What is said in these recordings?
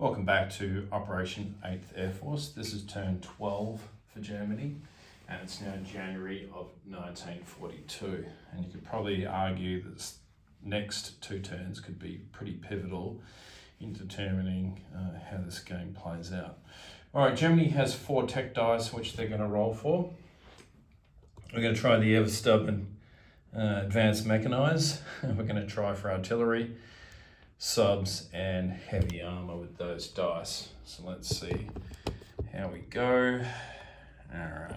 Welcome back to Operation 8th Air Force. This is turn 12 for Germany, and it's now January of 1942. And you could probably argue that the next two turns could be pretty pivotal in determining how this game plays out. All right, Germany has 4 tech dice which they're going to roll for. We're going to try the ever stubborn advanced mechanized. We're going to try for artillery, subs, and heavy armor with those dice. So let's see how we go. All right.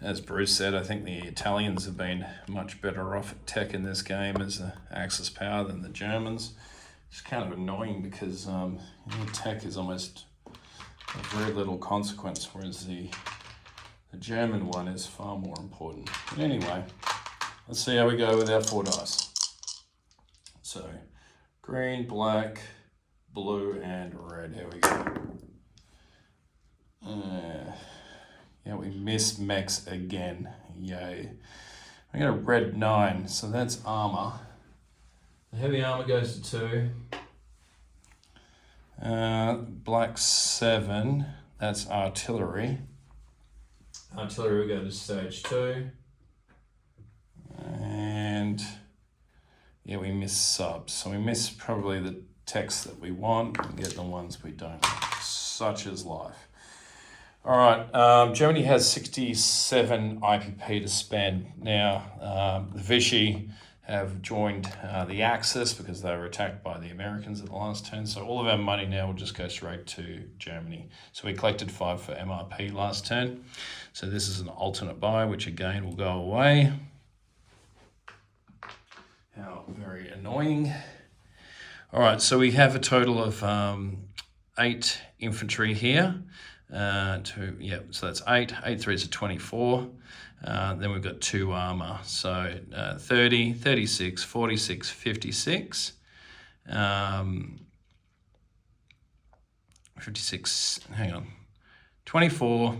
As Bruce said, I think the Italians have been much better off at tech in this game as the Axis power than the Germans. It's kind of annoying because tech is almost of very little consequence, whereas the German one is far more important. But anyway, let's see how we go with our 4 dice. So green, black, blue, and red. Here we go. Yeah, we missed mechs again. Yay. I got a red 9, so that's armor. The heavy armor goes to 2. Black 7, that's artillery. Artillery will go to stage 2. And yeah, we miss subs. So we miss probably the techs that we want and get the ones we don't want. Such is life. All right, Germany has 67 IPP to spend. Now, the Vichy have joined the Axis because they were attacked by the Americans at the last turn. So all of our money now will just go straight to Germany. So we collected 5 for MRP last turn. So this is an alternate buy, which again will go away. How very annoying. All right, so we have a total of 8 infantry here. So that's 8. 8 3s are 24. Then we've got 2 armor. So 30, 36, 46, 56. 56, hang on. 24,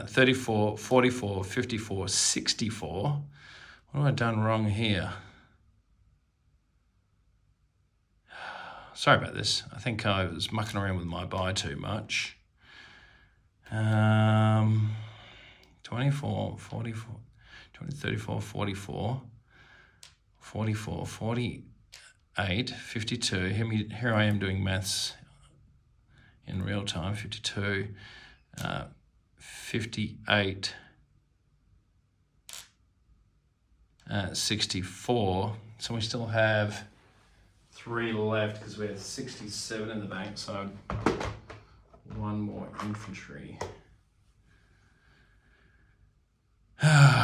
34, 44, 54, 64. What have I done wrong here? Sorry about this. I think I was mucking around with my buy too much. 24, 44, 20, 34, 44, 44, 48, 52. Here I am doing maths in real time. 52, 58, 64. So we still have 3 left because we have 67 in the bank. So 1 more infantry.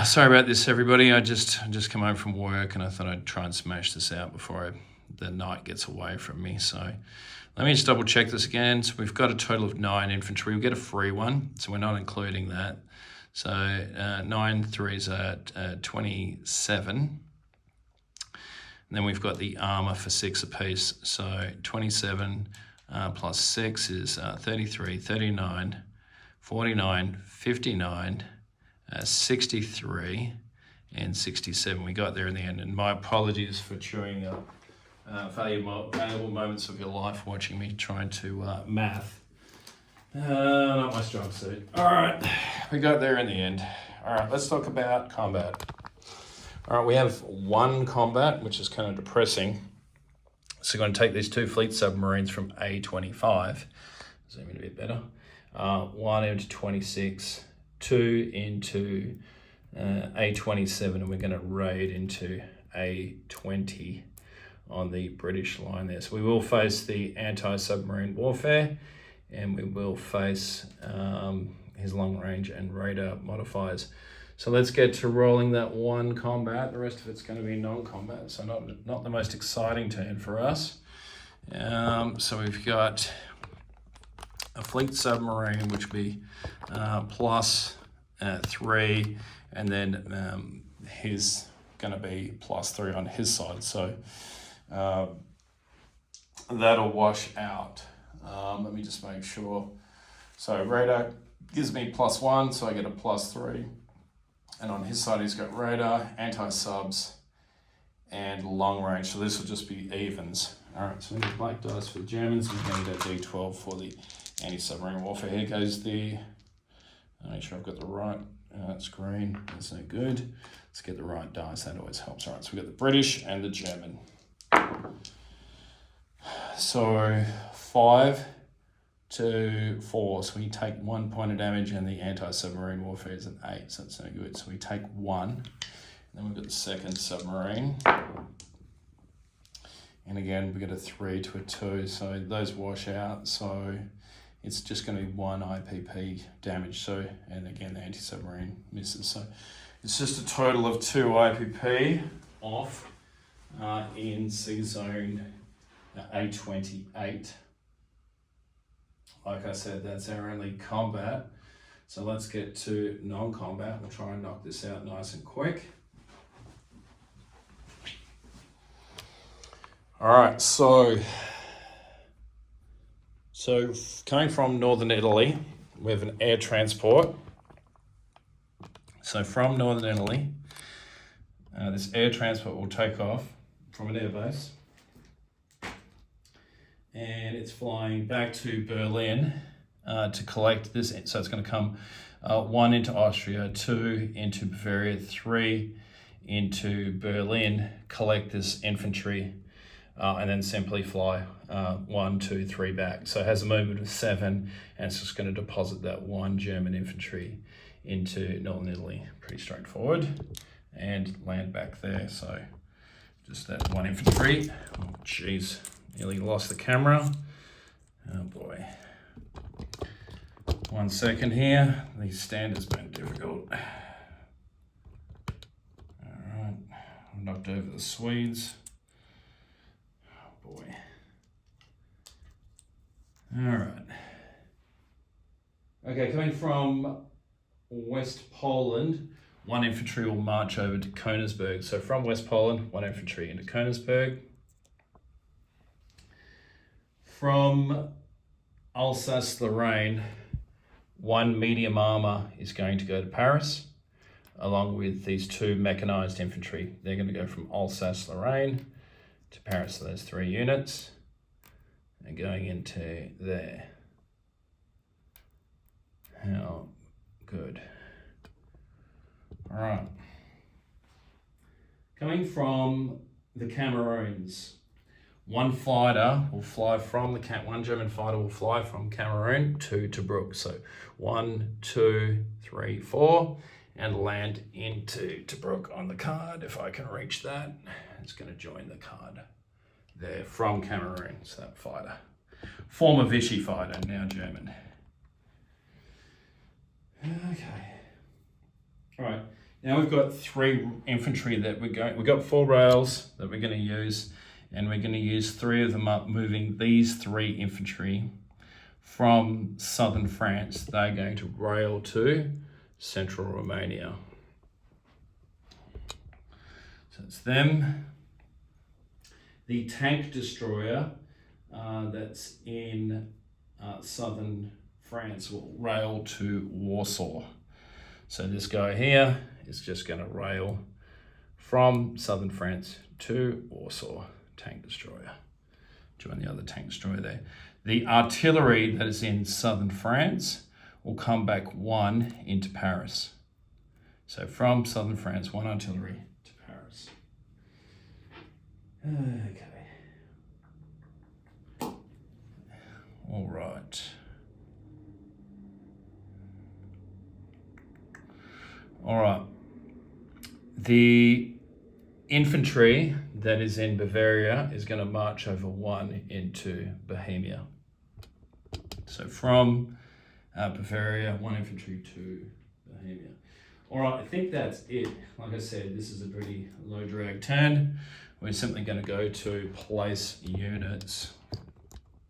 Sorry about this, everybody. I just come home from work and I thought I'd try and smash this out before the night gets away from me. So let me just double check this again. So we've got a total of 9 infantry. We get a free one, so we're not including that. So 9 3s are 27. And then we've got the armor for 6 apiece. So 27 plus 6 is 33, 39, 49, 59, 63, and 67. We got there in the end. And my apologies for chewing up valuable moments of your life watching me trying to math. Not my strong suit. All right, we got there in the end. All right, let's talk about combat. All right, we have 1 combat, which is kind of depressing. So we're going to take these 2 fleet submarines from A25. Zoom in a bit better. 1 into 26, 2 into A27, and we're going to raid into A20 on the British line there. So we will face the anti-submarine warfare, and we will face his long range and radar modifiers. So let's get to rolling that 1 combat. The rest of it's going to be non-combat, so not the most exciting turn for us. So we've got a fleet submarine, which will be plus 3, and then he's going to be plus 3 on his side. So that'll wash out. Let me just make sure. So radar gives me plus 1, so I get a plus 3. And on his side, he's got radar, anti-subs, and long range. So this will just be evens. All right, so we need black dice for the Germans. We need a D12 for the anti-submarine warfare. Here goes the, make sure I've got the right, that's green, that's no good. Let's get the right dice, that always helps. All right, so we've got the British and the German. So 5 to 4, so we take 1 point of damage, and the anti-submarine warfare is an 8, so that's no good. So we take 1, then we've got the second submarine. And again, we get a 3 to a 2, so those wash out. So it's just going to be 1 IPP damage. So, and again, the anti-submarine misses. So it's just a total of 2 IPP off in C zone A28. Like I said, that's our only combat. So let's get to non-combat. We'll try and knock this out nice and quick. All right, so coming from northern Italy, we have an air transport. So from northern Italy, this air transport will take off from an airbase, and it's flying back to Berlin to collect this. So it's going to come 1 into Austria, 2 into Bavaria, 3 into Berlin, collect this infantry, and then simply fly 1, 2, 3 back. So it has a movement of 7, and it's just going to deposit that 1 German infantry into northern Italy. Pretty straightforward. And land back there. So just that 1 infantry. Oh, geez, nearly lost the camera. Oh boy. 1 second here. These standards been difficult. All right, I've knocked over the Swedes. Boy. All right. Okay, coming from West Poland, 1 infantry will march over to Königsberg. So from West Poland, 1 infantry into Königsberg. From Alsace-Lorraine, 1 medium armor is going to go to Paris, along with these 2 mechanized infantry. They're going to go from Alsace-Lorraine to Paris. So there's 3 units, and going into there. How good. All right. Coming from the Cameroons, 1 fighter will fly from the 1 German fighter will fly from Cameroon to Tobruk. So 1, 2, 3, 4, and land into Tobruk on the card. If I can reach that, it's going to join the card there from Cameroon. So that fighter, former Vichy fighter, now German. Okay. All right. Now we've got 3 infantry that we've got 4 rails that we're going to use, and we're going to use 3 of them up, moving these 3 infantry from southern France. They're going to rail to central Romania. So it's them. The tank destroyer that's in southern France will rail to Warsaw. So this guy here is just going to rail from southern France to Warsaw, tank destroyer. Join the other tank destroyer there. The artillery that is in southern France will come back 1 into Paris. So from southern France, 1 artillery to Paris. Okay. All right. All right. The infantry that is in Bavaria is going to march over 1 into Bohemia. So from Bavaria, 1 infantry to Bohemia. All right, I think that's it. Like I said, this is a pretty low drag turn. We're simply going to go to place units.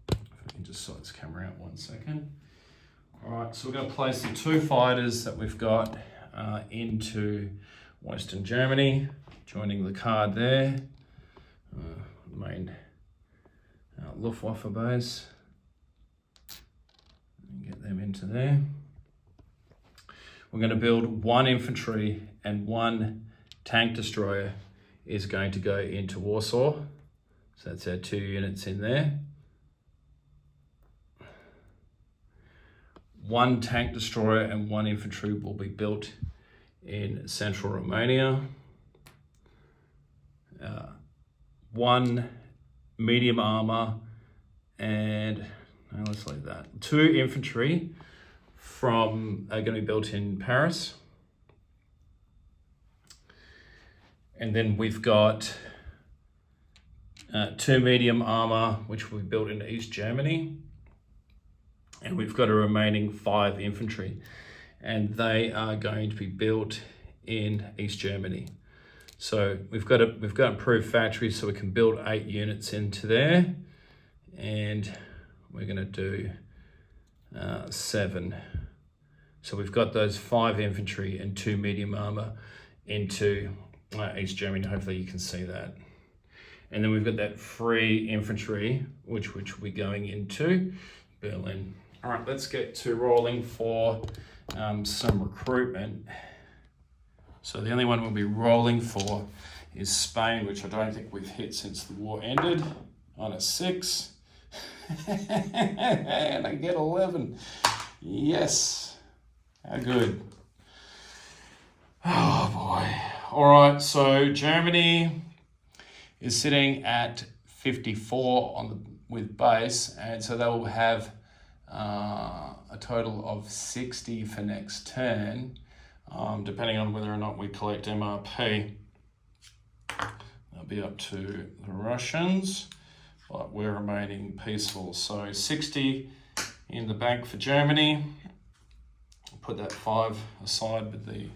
If I can just sort this camera out 1 second. All right, so we're going to place the 2 fighters that we've got into Western Germany, joining the card there. Main Luftwaffe base. Get them into there. We're going to build 1 infantry and 1 tank destroyer is going to go into Warsaw. So that's our 2 units in there. 1 tank destroyer and 1 infantry will be built in central Romania. 1 medium armor and let's leave that. 2 infantry are going to be built in Paris. And then we've got 2 medium armor, which will be built in East Germany. And we've got a remaining 5 infantry, and they are going to be built in East Germany. So we've got improved factories, so we can build 8 units into there, and we're going to do 7. So we've got those 5 infantry and 2 medium armor into East Germany. Hopefully you can see that. And then we've got that 3 infantry, which will be going into Berlin. All right, let's get to rolling for some recruitment. So the only one we'll be rolling for is Spain, which I don't think we've hit since the war ended, on a 6. And I get 11. Yes, how good. Oh boy. All right, so Germany is sitting at 54 with base, and so they will have a total of 60 for next turn, depending on whether or not we collect MRP. That'll be up to the Russians, but we're remaining peaceful. So 60 in the bank for Germany. Put that 5 aside with the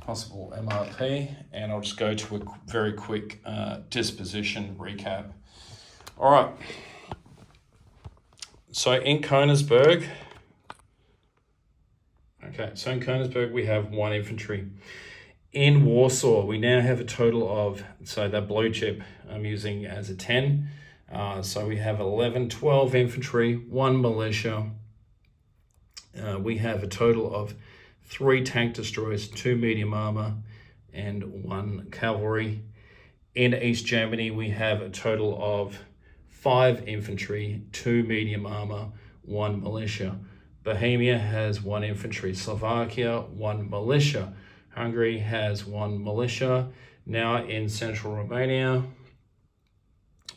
possible MRP, and I'll just go to a very quick disposition recap. All right. So in Königsberg, we have 1 infantry. In Warsaw, we now have a total of, so that blue chip I'm using as a 10. So we have 12 infantry, 1 militia. We have a total of 3 tank destroyers, 2 medium armor, and 1 cavalry. In East Germany, we have a total of 5 infantry, 2 medium armor, 1 militia. Bohemia has 1 infantry. Slovakia, 1 militia. Hungary has 1 militia. Now in central Romania,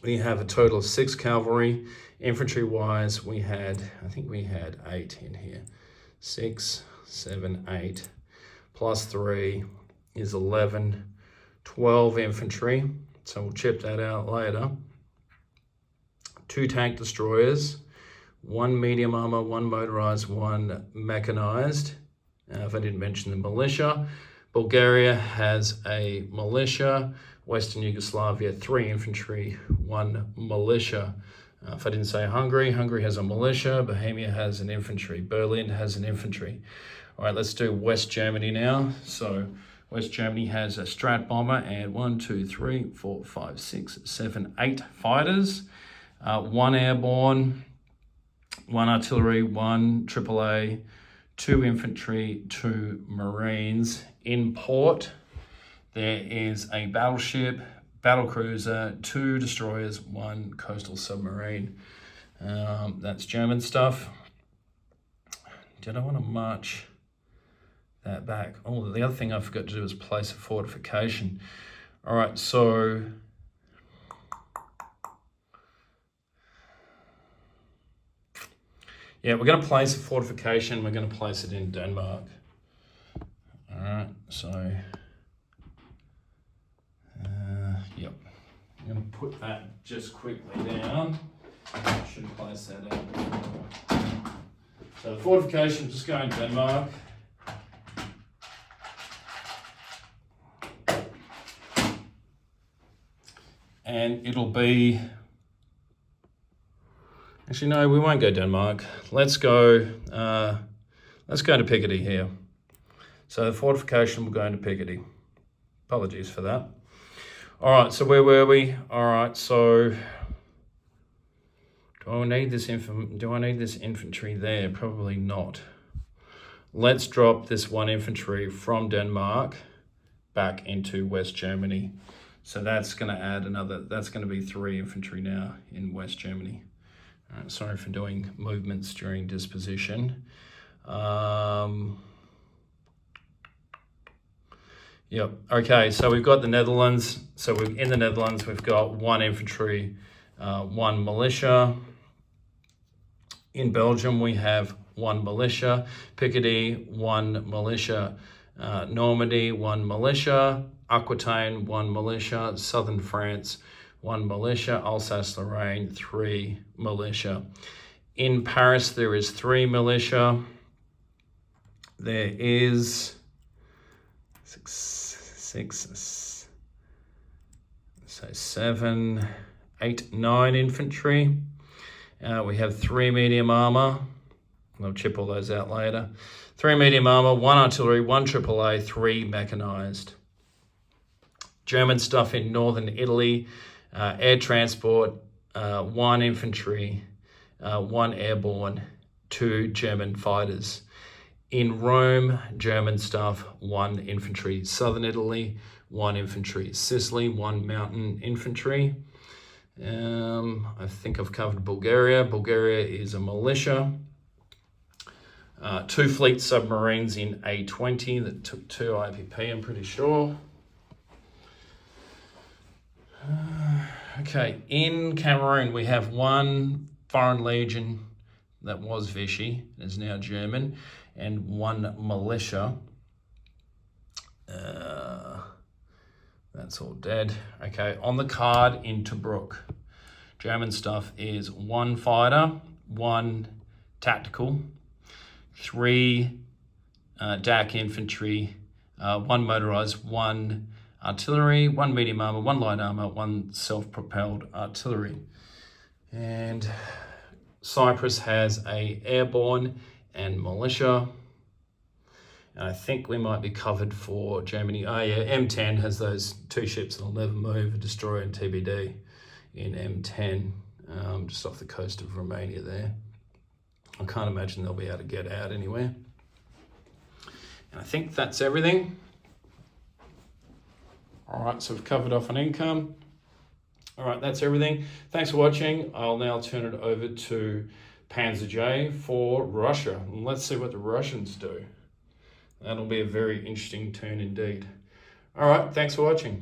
we have a total of 6 cavalry. Infantry-wise, I think we had 8 in here. 6, 7, 8, plus 3 is 11. 12 infantry, so we'll chip that out later. 2 tank destroyers, 1 medium armor, 1 motorized, 1 mechanized. If I didn't mention the militia, Bulgaria has a militia. Western Yugoslavia, 3 infantry, 1 militia. If I didn't say Hungary has a militia. Bohemia has an infantry. Berlin has an infantry. All right, let's do West Germany now. So West Germany has a Strat bomber and 1, 2, 3, 4, 5, 6, 7, 8 fighters. 1 airborne, 1 artillery, 1 AAA, 2 infantry, 2 marines. In port, there is a battleship, battlecruiser, 2 destroyers, 1 coastal submarine. That's German stuff. Did I want to march that back? Oh, the other thing I forgot to do is place a fortification. All right, so yeah, we're going to place a fortification. We're going to place it in Denmark. All right, so yep. I'm going to put that just quickly down. I should place that out. So the fortification just going to Denmark. And it'll be, actually no, we won't go Denmark. Let's go to Picardy here. So the fortification will go into Picardy. Apologies for that. All right, so where were we? All right, so do I need this infantry there? Probably not. Let's drop this 1 infantry from Denmark back into West Germany. So that's going to add another, that's going to be 3 infantry now in West Germany. All right, sorry for doing movements during disposition. Yep. Okay, so we've got the Netherlands. So in the Netherlands, we've got 1 infantry, 1 militia. In Belgium, we have 1 militia. Picardy, 1 militia. Normandy, 1 militia. Aquitaine, 1 militia. Southern France, 1 militia. Alsace-Lorraine, 3 militia. In Paris, there is 3 militia. There is 7, 8, 9 infantry. We have 3 medium armor. I'll chip all those out later. 3 medium armor, 1 artillery, 1 AAA, 3 mechanized. German stuff in northern Italy, air transport, 1 infantry, 1 airborne, 2 German fighters. In Rome, German stuff, 1 infantry. Southern Italy, 1 infantry. Sicily, 1 mountain infantry. I think I've covered Bulgaria. Bulgaria is a militia. 2 fleet submarines in A20 that took 2 IPP, I'm pretty sure. Okay, in Cameroon, we have 1 Foreign Legion that was Vichy, is now German, and 1 militia. That's all dead. Okay, on the card in Tobruk, German stuff is 1 fighter, 1 tactical, 3 DAC infantry, 1 motorized, 1 artillery, 1 medium armor, 1 light armor, 1 self-propelled artillery. And Cyprus has a airborne and militia. And I think we might be covered for Germany. Oh yeah, M10 has those 2 ships that'll never move, a destroyer and TBD in M10, just off the coast of Romania there. I can't imagine they'll be able to get out anywhere. And I think that's everything. All right, so we've covered off on income. All right, that's everything. Thanks for watching. I'll now turn it over to Panzer J for Russia. And let's see what the Russians do. That'll be a very interesting turn indeed. All right, thanks for watching.